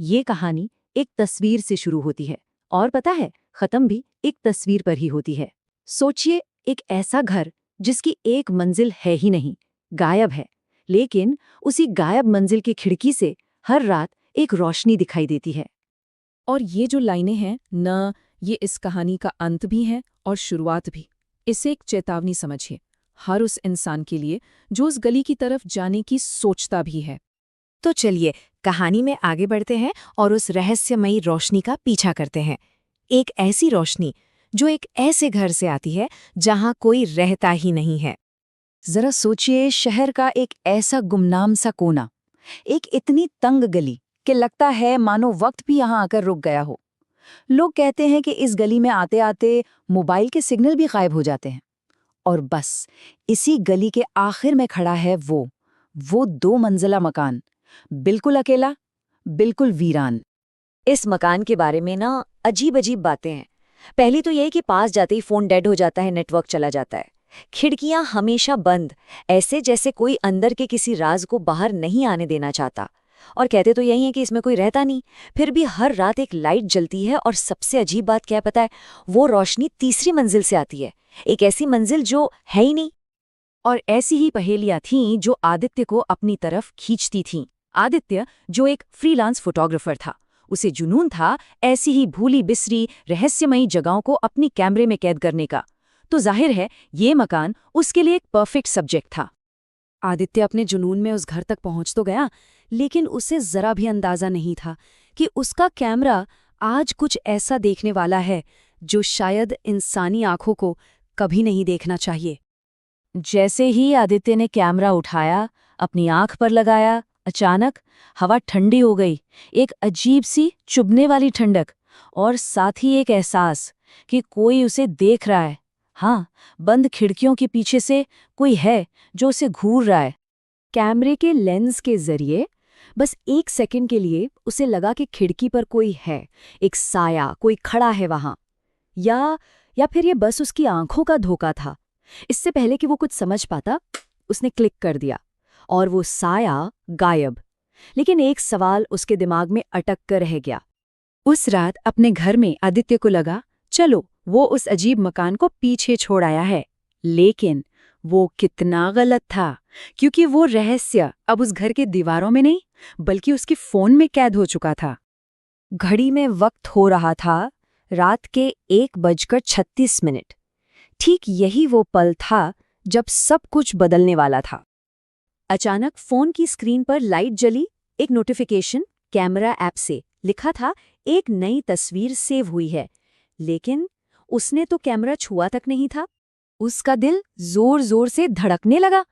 ये कहानी एक तस्वीर से शुरू होती है और पता है खत्म भी एक तस्वीर पर ही होती है। सोचिए, एक ऐसा घर जिसकी एक मंजिल है ही नहीं, गायब है, लेकिन उसी गायब मंजिल की खिड़की से हर रात एक रोशनी दिखाई देती है। और ये जो लाइनें हैं न, ये इस कहानी का अंत भी है और शुरुआत भी। इसे एक चेतावनी समझिए, हर उस इंसान के लिए जो उस गली की तरफ जाने की सोचता भी है। तो चलिए कहानी में आगे बढ़ते हैं और उस रहस्यमयी रोशनी का पीछा करते हैं। एक ऐसी रोशनी जो एक ऐसे घर से आती है जहां कोई रहता ही नहीं है। जरा सोचिए, शहर का एक ऐसा गुमनाम सा कोना, एक इतनी तंग गली कि लगता है मानो वक्त भी यहां आकर रुक गया हो। लोग कहते हैं कि इस गली में आते आते मोबाइल के सिग्नल भी गायब हो जाते हैं। और बस इसी गली के आखिर में खड़ा है वो 2 मंजिला मकान, बिल्कुल अकेला, बिल्कुल वीरान। इस मकान के बारे में ना अजीब अजीब बातें हैं। पहली तो यह कि पास जाते ही फोन डेड हो जाता है, नेटवर्क चला जाता है। खिड़कियां हमेशा बंद, ऐसे जैसे कोई अंदर के किसी राज को बाहर नहीं आने देना चाहता। और कहते तो यही है कि इसमें कोई रहता नहीं, फिर भी हर रात एक लाइट जलती है। और सबसे अजीब बात क्या पता है, वो रोशनी तीसरी मंजिल से आती है, एक ऐसी मंजिल जो है ही नहीं। और ऐसी ही पहेलियां थीं जो आदित्य को अपनी तरफ खींचती थीं। आदित्य जो एक फ्रीलांस फोटोग्राफर था, उसे जुनून था ऐसी ही भूली बिसरी रहस्यमयी जगहों को अपनी कैमरे में कैद करने का। तो जाहिर है ये मकान उसके लिए एक परफेक्ट सब्जेक्ट था। आदित्य अपने जुनून में उस घर तक पहुंच तो गया, लेकिन उसे जरा भी अंदाजा नहीं था कि उसका कैमरा आज कुछ ऐसा देखने वाला है जो शायद इंसानी आंखों को कभी नहीं देखना चाहिए। जैसे ही आदित्य ने कैमरा उठाया, अपनी आंख पर लगाया, अचानक हवा ठंडी हो गई। एक अजीब सी चुभने वाली ठंडक, और साथ ही एक एहसास कि कोई उसे देख रहा है। हाँ, बंद खिड़कियों के पीछे से कोई है जो उसे घूर रहा है। कैमरे के लेंस के जरिए बस 1 सेकंड के लिए उसे लगा कि खिड़की पर कोई है, एक साया, कोई खड़ा है वहां। या फिर ये बस उसकी आंखों का धोखा था। इससे पहले कि वो कुछ समझ पाता, उसने क्लिक कर दिया और वो साया गायब। लेकिन एक सवाल उसके दिमाग में अटक कर रह गया। उस रात अपने घर में आदित्य को लगा, चलो वो उस अजीब मकान को पीछे छोड़ आया है। लेकिन वो कितना गलत था, क्योंकि वो रहस्य अब उस घर के दीवारों में नहीं, बल्कि उसके फोन में कैद हो चुका था। घड़ी में वक्त हो रहा था रात के 1:36। ठीक यही वो पल था जब सब कुछ बदलने वाला था। अचानक फोन की स्क्रीन पर लाइट जली। एक नोटिफिकेशन कैमरा ऐप से, लिखा था एक नई तस्वीर सेव हुई है। लेकिन उसने तो कैमरा छुआ तक नहीं था। उसका दिल जोर जोर से धड़कने लगा।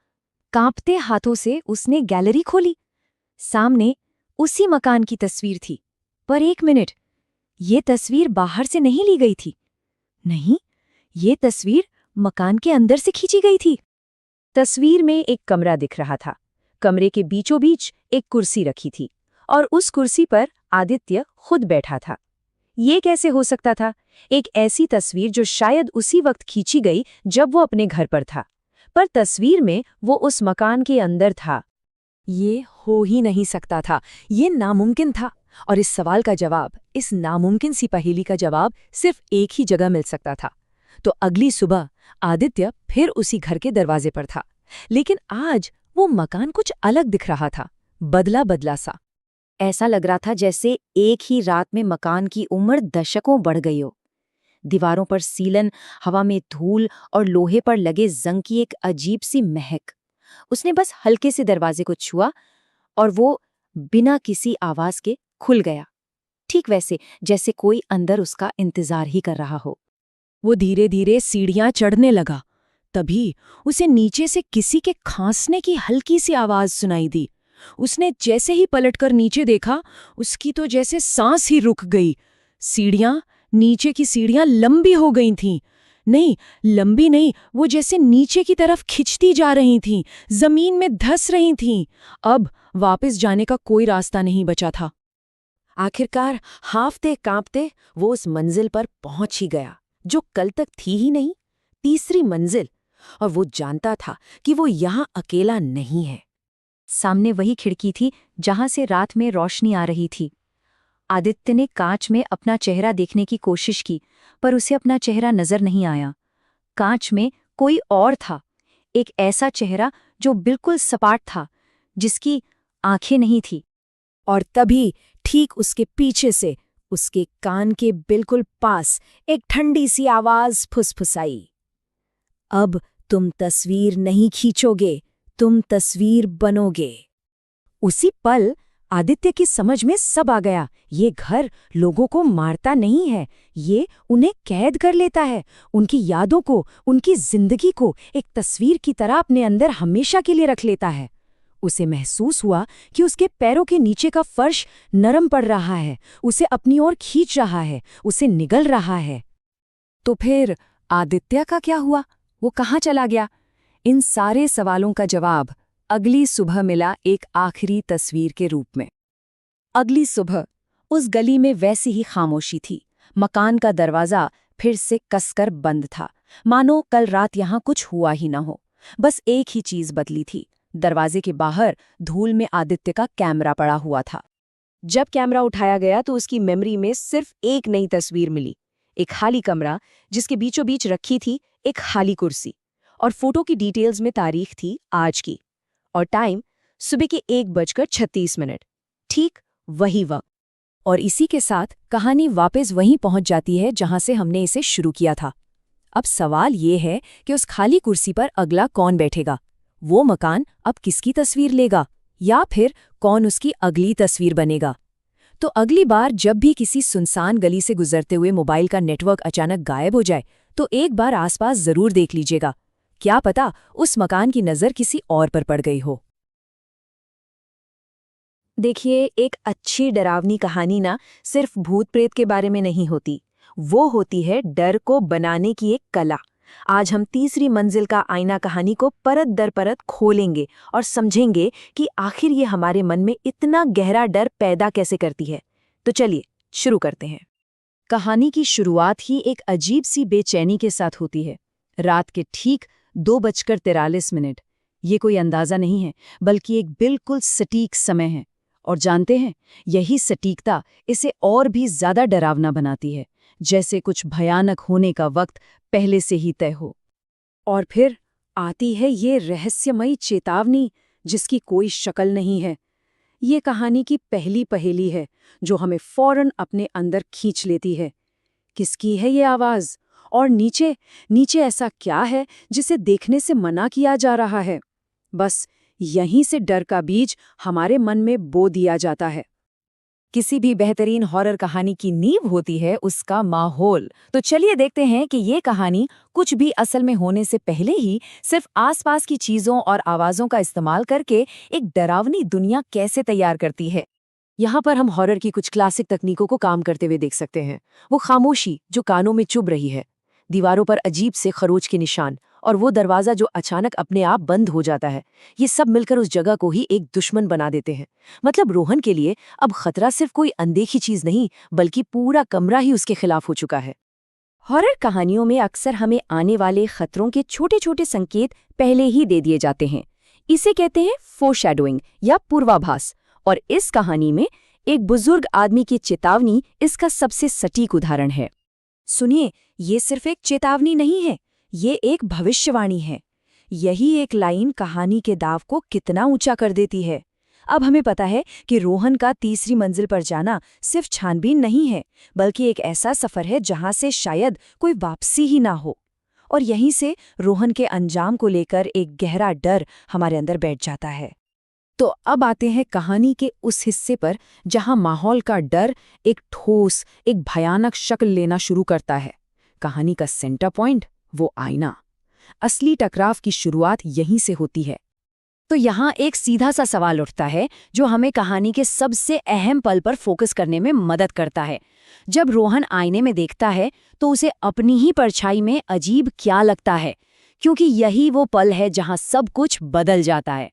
कांपते हाथों से उसने गैलरी खोली। सामने उसी मकान की तस्वीर थी। पर 1 मिनट, ये तस्वीर बाहर से नहीं ली गई थी। नहीं, ये तस्वीर मकान के अंदर से खींची गई थी। तस्वीर में एक कमरा दिख रहा था। कमरे के बीचों बीच एक कुर्सी रखी थी और उस कुर्सी पर आदित्य खुद बैठा था। ये कैसे हो सकता था? एक ऐसी तस्वीर जो शायद उसी वक्त खींची गई जब वो अपने घर पर था, पर तस्वीर में वो उस मकान के अंदर था। ये हो ही नहीं सकता था, ये नामुमकिन था। और इस सवाल का जवाब, इस नामुमकिन सी पहेली का जवाब सिर्फ एक ही जगह मिल सकता था। तो अगली सुबह आदित्य फिर उसी घर के दरवाजे पर था, लेकिन आज वो मकान कुछ अलग दिख रहा था, बदला बदला सा। ऐसा लग रहा था जैसे एक ही रात में मकान की उम्र दशकों बढ़ गई हो। दीवारों पर सीलन, हवा में धूल और लोहे पर लगे जंग की एक अजीब सी महक। उसने बस हल्के से दरवाजे को छुआ और वो बिना किसी आवाज के खुल गया, ठीक वैसे जैसे कोई अंदर उसका इंतजार ही कर रहा हो। वो धीरे धीरे सीढ़ियां चढ़ने लगा। तभी उसे नीचे से किसी के खांसने की हल्की सी आवाज सुनाई दी। उसने जैसे ही पलटकर नीचे देखा, उसकी तो जैसे सांस ही रुक गई। नीचे की सीढ़ियां लंबी हो गई थीं। नहीं, लंबी नहीं, वो जैसे नीचे की तरफ खिंचती जा रही थीं, जमीन में धंस रही थीं। अब वापस जाने का कोई रास्ता नहीं बचा था। आखिरकार हांफते कांपते वो उस मंजिल पर पहुंच ही गया जो कल तक थी ही नहीं, तीसरी मंजिल। और वो जानता था कि वो यहां अकेला नहीं है। सामने वही खिड़की थी जहां से रात में रोशनी आ रही थी। आदित्य ने कांच में अपना चेहरा देखने की कोशिश की, पर उसे अपना चेहरा नजर नहीं आया। कांच में कोई और था, एक ऐसा चेहरा जो बिल्कुल सपाट था, जिसकी आंखें नहीं थी। और तभी ठीक उसके पीछे से, उसके कान के बिल्कुल पास, एक ठंडी सी आवाज फुसफुसाई। अब तुम तस्वीर नहीं खींचोगे, तुम तस्वीर बनोगे। उसी पल आदित्य की समझ में सब आ गया। ये घर लोगों को मारता नहीं है, ये उन्हें कैद कर लेता है, उनकी यादों को, उनकी जिंदगी को एक तस्वीर की तरह अपने अंदर हमेशा के लिए रख लेता है। उसे महसूस हुआ कि उसके पैरों के नीचे का फर्श नरम पड़ रहा है, उसे अपनी ओर खींच रहा है, उसे निगल रहा है। तो फिर आदित्य का क्या हुआ? वो कहाँ चला गया? इन सारे सवालों का जवाब अगली सुबह मिला, एक आखिरी तस्वीर के रूप में। अगली सुबह उस गली में वैसी ही खामोशी थी। मकान का दरवाजा फिर से कसकर बंद था, मानो कल रात यहाँ कुछ हुआ ही न हो। बस एक ही चीज बदली थी, दरवाजे के बाहर धूल में आदित्य का कैमरा पड़ा हुआ था। जब कैमरा उठाया गया तो उसकी मेमोरी में सिर्फ एक नई तस्वीर मिली, एक खाली कमरा जिसके बीचों बीच रखी थी एक खाली कुर्सी, और फोटो की डिटेल्स में तारीख थी आज की, और टाइम सुबह के 1:36। ठीक वही वक्त। और इसी के साथ कहानी वापस वहीं पहुंच जाती है जहां से हमने इसे शुरू किया था। अब सवाल ये है कि उस खाली कुर्सी पर अगला कौन बैठेगा? वो मकान अब किसकी तस्वीर लेगा, या फिर कौन उसकी अगली तस्वीर बनेगा? तो अगली बार जब भी किसी सुनसान गली से गुजरते हुए मोबाइल का नेटवर्क अचानक गायब हो जाए, तो एक बार आसपास जरूर देख लीजिएगा। क्या पता उस मकान की नज़र किसी और पर पड़ गई हो। देखिए, एक अच्छी डरावनी कहानी ना सिर्फ भूत प्रेत के बारे में नहीं होती, वो होती है डर को बनाने की एक कला। आज हम तीसरी मंजिल का आईना कहानी को परत दर परत खोलेंगे और समझेंगे कि आखिर ये हमारे मन में इतना गहरा डर पैदा कैसे करती है। तो चलिए शुरू करते हैं। कहानी की शुरुआत ही एक अजीब सी बेचैनी के साथ होती है। रात के ठीक 2:43। ये कोई अंदाजा नहीं है, बल्कि एक बिल्कुल सटीक समय है। और जानते हैं, यही सटीकता इसे और भी ज्यादा डरावना बनाती है, जैसे कुछ भयानक होने का वक्त पहले से ही तय हो। और फिर आती है ये रहस्यमयी चेतावनी, जिसकी कोई शक्ल नहीं है। ये कहानी की पहली पहेली है जो हमें फौरन अपने अंदर खींच लेती है। किसकी है ये आवाज? और नीचे नीचे ऐसा क्या है जिसे देखने से मना किया जा रहा है? बस यहीं से डर का बीज हमारे मन में बो दिया जाता है। किसी भी बेहतरीन हॉरर कहानी की नींव होती है उसका माहौल। तो चलिए देखते हैं कि ये कहानी कुछ भी असल में होने से पहले ही सिर्फ आसपास की चीजों और आवाजों का इस्तेमाल करके एक डरावनी दुनिया कैसे तैयार करती है। यहाँ पर हम हॉरर की कुछ क्लासिक तकनीकों को काम करते हुए देख सकते हैं। वो खामोशी जो कानों में चुभ रही है, दीवारों पर अजीब से खरोच के निशान, और वो दरवाजा जो अचानक अपने आप बंद हो जाता है, ये सब मिलकर उस जगह को ही एक दुश्मन बना देते हैं। मतलब रोहन के लिए अब खतरा सिर्फ कोई अनदेखी चीज नहीं, बल्कि पूरा कमरा ही उसके खिलाफ हो चुका है। हॉरर कहानियों में अक्सर हमें आने वाले खतरों के छोटे छोटे संकेत पहले ही दे दिए जाते हैं। इसे कहते हैं फोरशैडोइंग या पूर्वाभास। और इस कहानी में एक बुजुर्ग आदमी की चेतावनी इसका सबसे सटीक उदाहरण है। सुनिए, ये सिर्फ एक चेतावनी नहीं है, ये एक भविष्यवाणी है। यही एक लाइन कहानी के दाव को कितना ऊंचा कर देती है। अब हमें पता है कि रोहन का तीसरी मंजिल पर जाना सिर्फ छानबीन नहीं है, बल्कि एक ऐसा सफर है जहां से शायद कोई वापसी ही ना हो। और यहीं से रोहन के अंजाम को लेकर एक गहरा डर हमारे अंदर बैठ जाता है। तो अब आते हैं कहानी के उस हिस्से पर जहां माहौल का डर एक ठोस, एक भयानक शक्ल लेना शुरू करता है। कहानी का सेंटर पॉइंट, वो आईना। असली टकराव की शुरुआत यहीं से होती है। तो यहाँ एक सीधा सा सवाल उठता है जो हमें कहानी के सबसे अहम पल पर फोकस करने में मदद करता है। जब रोहन आईने में देखता है तो उसे अपनी ही परछाई में अजीब क्या लगता है, क्योंकि यही वो पल है जहां सब कुछ बदल जाता है।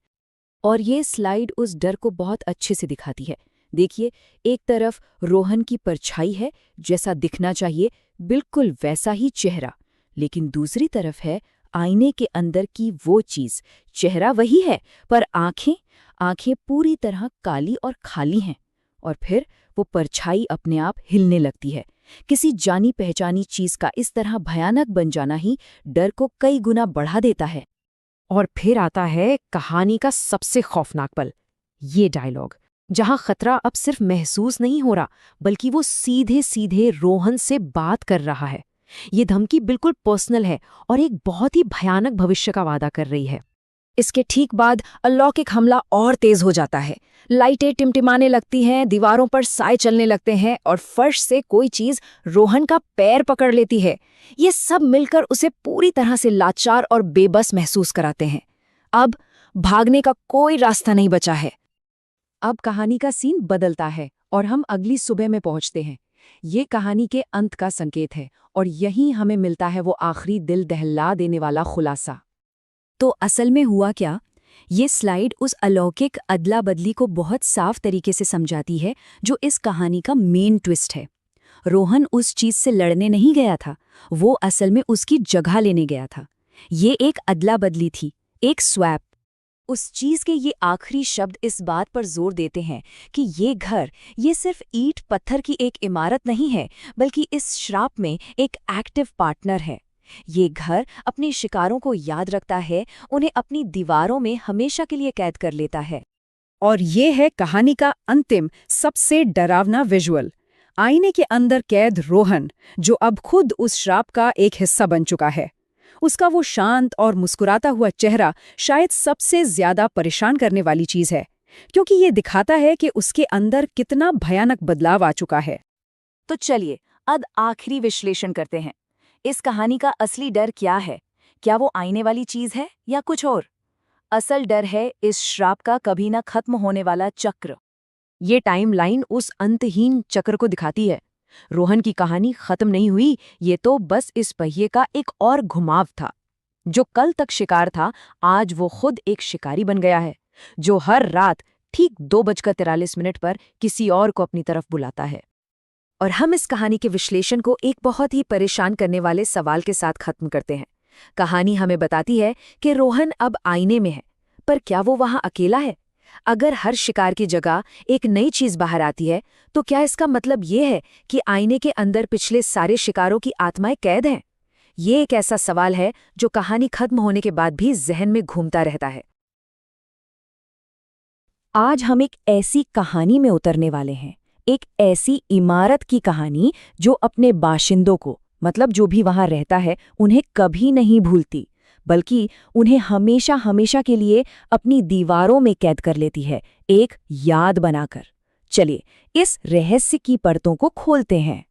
और ये स्लाइड उस डर को बहुत अच्छे से दिखाती है। देखिए, एक तरफ रोहन की परछाई है, जैसा दिखना चाहिए बिल्कुल वैसा ही चेहरा, लेकिन दूसरी तरफ है आईने के अंदर की वो चीज। चेहरा वही है, पर आंखें पूरी तरह काली और खाली हैं। और फिर वो परछाई अपने आप हिलने लगती है। किसी जानी पहचानी चीज का इस तरह भयानक बन जाना ही डर को कई गुना बढ़ा देता है। और फिर आता है कहानी का सबसे खौफनाक पल, ये डायलॉग, जहां खतरा अब सिर्फ महसूस नहीं हो रहा, बल्कि वो सीधे सीधे रोहन से बात कर रहा है। ये धमकी बिल्कुल पर्सनल है और एक बहुत ही भयानक भविष्य का वादा कर रही है। इसके ठीक बाद अलौकिक हमला और तेज हो जाता है। लाइटें टिमटिमाने लगती हैं, दीवारों पर साए चलने लगते हैं और फर्श से कोई चीज रोहन का पैर पकड़ लेती है। ये सब मिलकर उसे पूरी तरह से लाचार और बेबस महसूस कराते हैं। अब भागने का कोई रास्ता नहीं बचा है। अब कहानी का सीन बदलता है और हम अगली सुबह में पहुंचते हैं। ये कहानी के अंत का संकेत है और यहीं हमें मिलता है वो आखिरी दिल दहला देने वाला खुलासा। तो असल में हुआ क्या? ये स्लाइड उस अलौकिक अदला बदली को बहुत साफ तरीके से समझाती है जो इस कहानी का मेन ट्विस्ट है। रोहन उस चीज से लड़ने नहीं गया था, वो असल में उसकी जगह लेने गया था। ये एक अदला बदली थी, एक स्वैप। उस चीज के ये आखिरी शब्द इस बात पर जोर देते हैं कि ये घर, ये सिर्फ ईंट पत्थर की एक इमारत नहीं है, बल्कि इस श्राप में एक एक्टिव पार्टनर है। ये घर अपने शिकारों को याद रखता है, उन्हें अपनी दीवारों में हमेशा के लिए कैद कर लेता है। और ये है कहानी का अंतिम सबसे डरावना विजुअल। आईने के अंदर कैद रोहन, जो अब खुद उस श्राप का एक हिस्सा बन चुका है। उसका वो शांत और मुस्कुराता हुआ चेहरा शायद सबसे ज्यादा परेशान करने वाली चीज है, क्योंकि ये दिखाता है कि उसके अंदर कितना भयानक बदलाव आ चुका है। तो चलिए अब आखिरी विश्लेषण करते हैं। इस कहानी का असली डर क्या है? क्या वो आईने वाली चीज है या कुछ और? असल डर है इस श्राप का कभी न खत्म होने वाला चक्र। ये टाइमलाइन उस अंतहीन चक्र को दिखाती है। रोहन की कहानी खत्म नहीं हुई, ये तो बस इस पहिए का एक और घुमाव था। जो कल तक शिकार था, आज वो खुद एक शिकारी बन गया है, जो हर रात ठीक 2:43 पर किसी और को अपनी तरफ बुलाता है। और हम इस कहानी के विश्लेषण को एक बहुत ही परेशान करने वाले सवाल के साथ खत्म करते हैं। कहानी हमें बताती है कि रोहन अब आईने में है, पर क्या वो वहां अकेला है? अगर हर शिकार की जगह एक नई चीज बाहर आती है, तो क्या इसका मतलब ये है कि आईने के अंदर पिछले सारे शिकारों की आत्माएं कैद हैं? ये एक ऐसा सवाल है जो कहानी खत्म होने के बाद भी जहन में घूमता रहता है। आज हम एक ऐसी कहानी में उतरने वाले हैं, एक ऐसी इमारत की कहानी जो अपने बाशिंदों को, मतलब जो भी वहां रहता है, उन्हें कभी नहीं भूलती, बल्कि उन्हें हमेशा हमेशा के लिए अपनी दीवारों में कैद कर लेती है, एक याद बनाकर। चलिए इस रहस्य की परतों को खोलते हैं।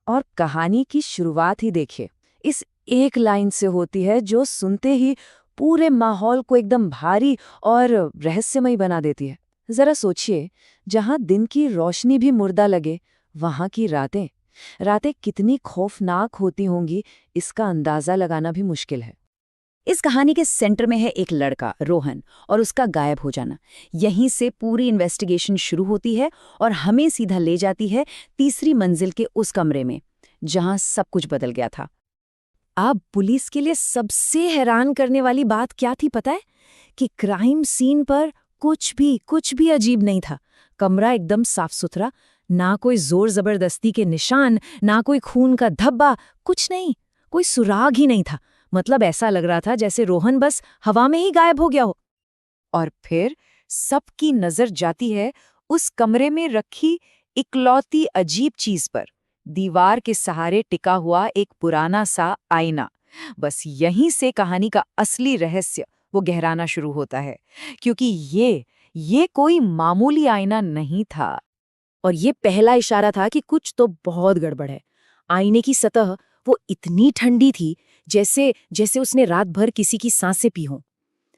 और कहानी की शुरुआत ही देखिए, इस एक लाइन से होती है जो सुनते ही पूरे माहौल को एकदम भारी और रहस्यमयी बना देती है। जरा सोचिए, जहां दिन की रोशनी भी मुर्दा लगे, वहां की रातें कितनी खौफनाक होती होंगी, इसका अंदाजा लगाना भी मुश्किल है। इस कहानी के सेंटर में है एक लड़का रोहन और उसका गायब हो जाना। यहीं से पूरी इन्वेस्टिगेशन शुरू होती है और हमें सीधा ले जाती है तीसरी मंजिल के उस कमरे में, जहां सब कुछ बदल गया था। अब पुलिस के लिए सबसे हैरान करने वाली बात क्या थी पता है? कि क्राइम सीन पर कुछ भी अजीब नहीं था। कमरा एकदम साफ सुथरा, ना कोई जोर जबरदस्ती के निशान, ना कोई खून का धब्बा, कुछ नहीं, कोई सुराग ही नहीं था। मतलब ऐसा लग रहा था जैसे रोहन बस हवा में ही गायब हो गया हो। और फिर सबकी नजर जाती है उस कमरे में रखी इकलौती अजीब चीज पर, दीवार के सहारे टिका हुआ एक पुराना सा आईना। बस यहीं से कहानी का असली रहस्य वो गहराना शुरू होता है, क्योंकि ये कोई मामूली आईना नहीं था। और ये पहला इशारा था कि कुछ तो बहुत गड़बड़ है। आईने की सतह वो इतनी ठंडी थी जैसे उसने रात भर किसी की सांसें पी हों।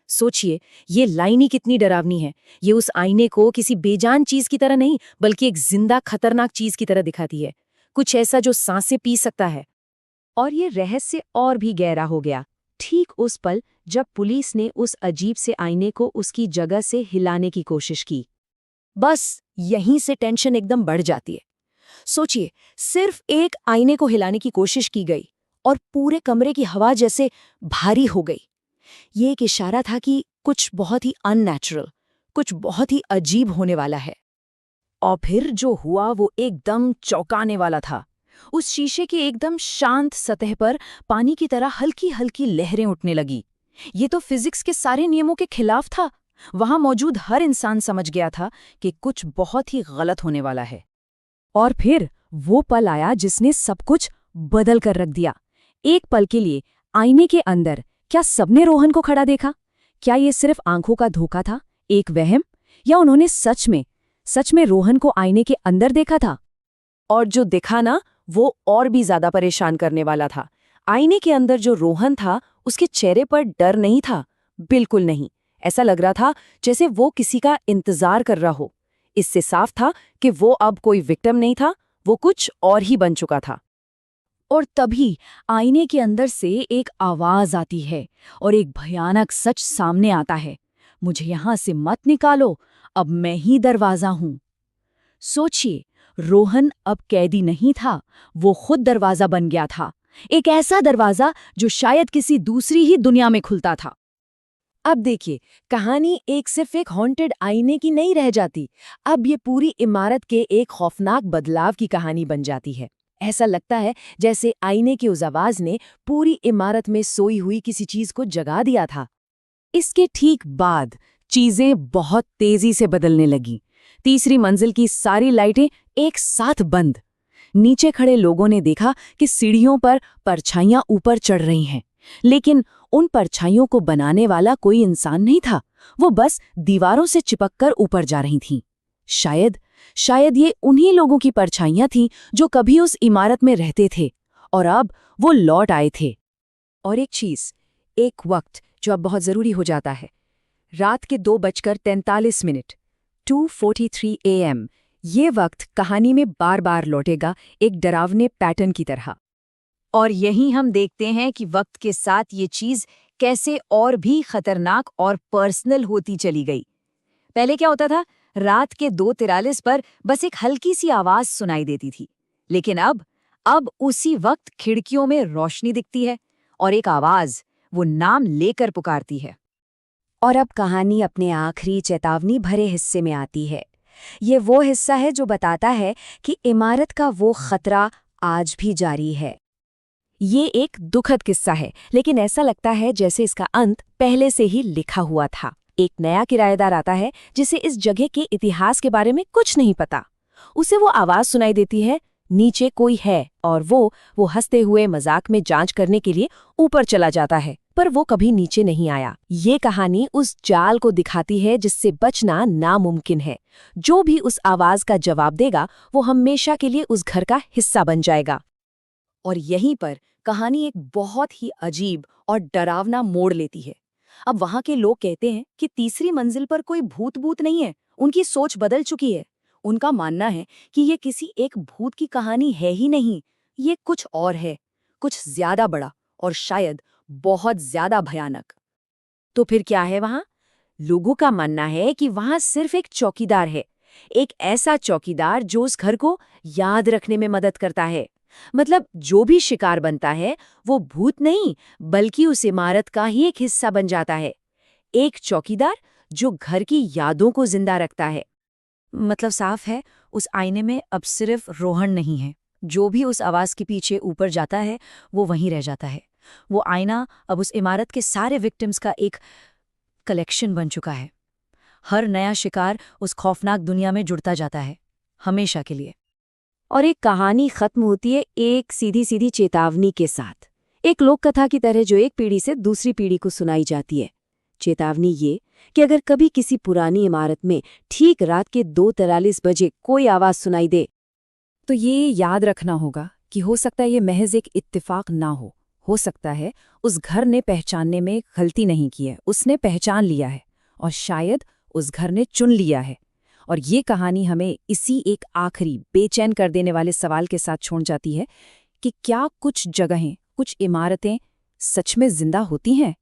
सोचिए, ये लाइन ही कितनी डरावनी है। ये उस आईने को किसी बेजान चीज की तरह नहीं, बल्कि एक जिंदा खतरनाक चीज की तरह दिखाती है, कुछ ऐसा जो सांसें पी सकता है। और ये रहस्य और भी गहरा हो गया ठीक उस पल जब पुलिस ने उस अजीब से आईने को उसकी जगह से हिलाने की कोशिश की। बस यहीं से टेंशन एकदम बढ़ जाती है। सोचिए, सिर्फ एक आईने को हिलाने की कोशिश की गई और पूरे कमरे की हवा जैसे भारी हो गई। ये एक इशारा था कि कुछ बहुत ही अननेचुरल, कुछ बहुत ही अजीब होने वाला है। और फिर जो हुआ वो एकदम चौंकाने वाला था। उस शीशे की एकदम शांत सतह पर पानी की तरह हल्की हल्की लहरें उठने लगी। ये तो फिजिक्स के सारे नियमों के खिलाफ था। वहां मौजूद हर इंसान समझ गया था कि कुछ बहुत ही गलत होने वाला है। और फिर वो पल आया जिसने सब कुछ बदल कर रख दिया। एक पल के लिए आईने के अंदर क्या सबने रोहन को खड़ा देखा? क्या ये सिर्फ आंखों का धोखा था, एक वहम, या उन्होंने सच में रोहन को आईने के अंदर देखा था? और जो दिखा ना, वो और भी ज्यादा परेशान करने वाला था। आईने के अंदर जो रोहन था, उसके चेहरे पर डर नहीं था, बिल्कुल नहीं। ऐसा लग रहा था जैसे वो किसी का इंतजार कर रहा हो। इससे साफ था कि वो अब कोई विक्टिम नहीं था, वो कुछ और ही बन चुका था। और तभी आईने के अंदर से एक आवाज आती है और एक भयानक सच सामने आता है। मुझे यहां से मत निकालो, अब मैं ही दरवाजा हूं। सोचिए, रोहन अब कैदी नहीं था, वो खुद दरवाजा बन गया था। एक ऐसा दरवाजा जो शायद किसी दूसरी ही दुनिया में खुलता था। अब देखिए, कहानी सिर्फ एक हॉन्टेड आईने की नहीं रह जाती। अब ये पूरी इमारत के एक खौफनाक बदलाव की कहानी बन जाती है। ऐसा लगता है जैसे आईने की उस आवाज ने पूरी इमारत में सोई हुई किसी चीज को जगा दिया था। इसके ठीक बाद चीजें बहुत तेजी से बदलने लगी। तीसरी मंजिल की सारी लाइटें एक साथ बंद। नीचे खड़े लोगों ने देखा कि सीढ़ियों पर परछाइयां ऊपर चढ़ रही हैं, लेकिन उन परछाइयों को बनाने वाला कोई इंसान नहीं था। वो बस दीवारों से चिपककर ऊपर जा रही थीं। शायद ये उन्हीं लोगों की परछाइयां थीं जो कभी उस इमारत में रहते थे और अब वो लौट आए थे। और एक चीज, एक वक्त जो अब बहुत जरूरी हो जाता है। रात के 2:43, 2:43 AM। ये वक्त कहानी में बार बार लौटेगा, एक डरावने पैटर्न की तरह। और यहीं हम देखते हैं कि वक्त के साथ ये चीज कैसे और भी खतरनाक और पर्सनल होती चली गई। पहले क्या होता था, रात के 2:43 पर बस एक हल्की सी आवाज सुनाई देती थी, लेकिन अब उसी वक्त खिड़कियों में रोशनी दिखती है और एक आवाज वो नाम लेकर पुकारती है। और अब कहानी अपने आखिरी चेतावनी भरे हिस्से में आती है। ये वो हिस्सा है जो बताता है कि इमारत का वो खतरा आज भी जारी है। ये एक दुखद किस्सा है, लेकिन ऐसा लगता है जैसे इसका अंत पहले से ही लिखा हुआ था। एक नया किराएदार आता है जिसे इस जगह के इतिहास के बारे में कुछ नहीं पता। उसे वो आवाज सुनाई देती है, नीचे कोई है, और वो हंसते हुए मजाक में जांच करने के लिए ऊपर चला जाता है, पर वो कभी नीचे नहीं आया। ये कहानी उस जाल को दिखाती है जिससे बचना नामुमकिन है। जो भी उस आवाज का जवाब देगा वो हमेशा के लिए उस घर का हिस्सा बन जाएगा। और यहीं पर कहानी एक बहुत ही अजीब और डरावना मोड़ लेती है। अब वहां के लोग कहते हैं कि तीसरी मंजिल पर कोई भूत नहीं है, उनकी सोच बदल चुकी है। उनका मानना है कि ये किसी एक भूत की कहानी है ही नहीं, ये कुछ और है, कुछ ज्यादा बड़ा और शायद बहुत ज्यादा भयानक। तो फिर क्या है वहां? लोगों का मानना है कि वहां सिर्फ एक चौकीदार है, एक ऐसा चौकीदार जो उस घर को याद रखने में मदद करता है। मतलब जो भी शिकार बनता है वो भूत नहीं, बल्कि उस इमारत का ही एक हिस्सा बन जाता है। एक चौकीदार जो घर की यादों को जिंदा रखता है। मतलब साफ है, उस आईने में अब सिर्फ रोहन नहीं है। जो भी उस आवाज के पीछे ऊपर जाता है वो वहीं रह जाता है। वो आईना अब उस इमारत के सारे विक्टिम्स का एक कलेक्शन बन चुका है। हर नया शिकार उस खौफनाक दुनिया में जुड़ता जाता है, हमेशा के लिए। और एक कहानी खत्म होती है एक सीधी सीधी चेतावनी के साथ, एक लोक कथा की तरह जो एक पीढ़ी से दूसरी पीढ़ी को सुनाई जाती है। चेतावनी ये कि अगर कभी किसी पुरानी इमारत में ठीक रात के 2:43 कोई आवाज सुनाई दे, तो ये याद रखना होगा कि हो सकता है ये महज एक इत्तेफाक ना हो सकता है उस घर ने पहचानने में गलती नहीं की है, उसने पहचान लिया है, और शायद उस घर ने चुन लिया है। और ये कहानी हमें इसी एक आखिरी बेचैन कर देने वाले सवाल के साथ छोड़ जाती है कि क्या कुछ जगहें, कुछ इमारतें सच में जिंदा होती हैं?